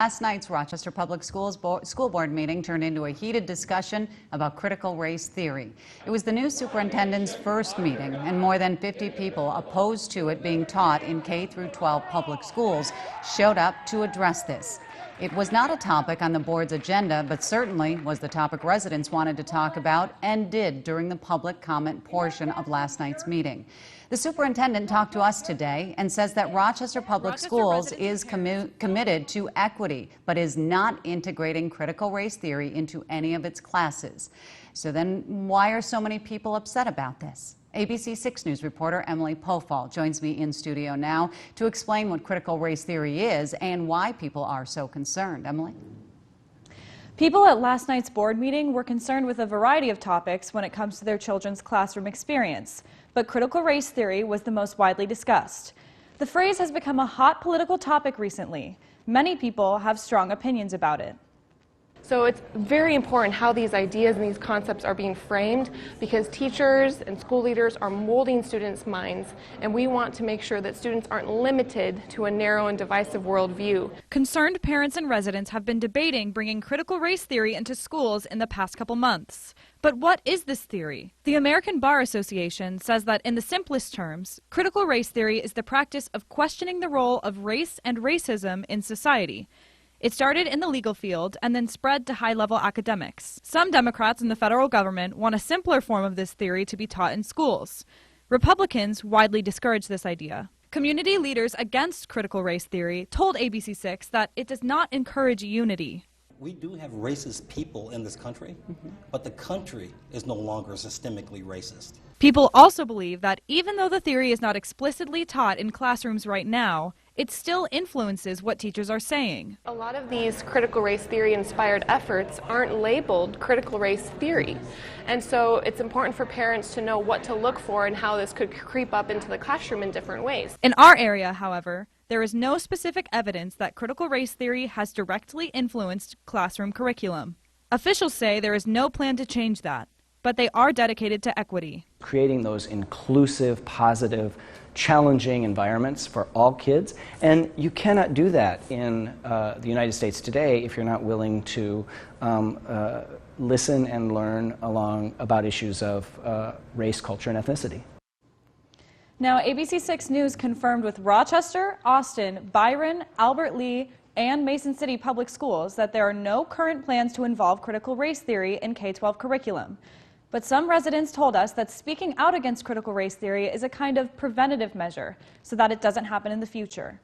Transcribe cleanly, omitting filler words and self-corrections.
Last night's Rochester Public Schools school board meeting turned into a heated discussion about critical race theory. It was the new superintendent's first meeting, and more than 50 people opposed to it being taught in K-12 public schools showed up to address this. It was not a topic on the board's agenda, but certainly was the topic residents wanted to talk about and did during the public comment portion of last night's meeting. The superintendent talked to us today and says that Rochester Public Schools is committed to equity, but is not integrating critical race theory into any of its classes. So then why are so many people upset about this? ABC 6 News reporter Emily Pofall joins me in studio now to explain what critical race theory is and why people are so concerned. Emily? People at last night's board meeting were concerned with a variety of topics when it comes to their children's classroom experience, but critical race theory was the most widely discussed. The phrase has become a hot political topic recently. Many people have strong opinions about it. So it's very important how these ideas and these concepts are being framed, because teachers and school leaders are molding students' minds, and we want to make sure that students aren't limited to a narrow and divisive worldview. Concerned parents and residents have been debating bringing critical race theory into schools in the past couple months. But what is this theory? The American Bar Association says that in the simplest terms, critical race theory is the practice of questioning the role of race and racism in society. It started in the legal field and then spread to high-level academics. Some Democrats in the federal government want a simpler form of this theory to be taught in schools. Republicans widely discourage this idea. Community leaders against critical race theory told ABC 6 that it does not encourage unity. We do have racist people in this country, but the country is no longer systemically racist. People also believe that even though the theory is not explicitly taught in classrooms right now, it still influences what teachers are saying. A lot of these critical race theory inspired efforts aren't labeled critical race theory. And so it's important for parents to know what to look for and how this could creep up into the classroom in different ways. In our area, however, there is no specific evidence that critical race theory has directly influenced classroom curriculum. Officials say there is no plan to change that, but they are dedicated to equity. Creating those inclusive, positive, challenging environments for all kids, and you cannot do that in the United States today if you're not willing to listen and learn about issues of race, culture, and ethnicity. Now, ABC 6 News confirmed with Rochester, Austin, Byron, Albert Lea, and Mason City Public Schools that there are no current plans to involve critical race theory in K-12 curriculum. But some residents told us that speaking out against critical race theory is a kind of preventative measure so that it doesn't happen in the future.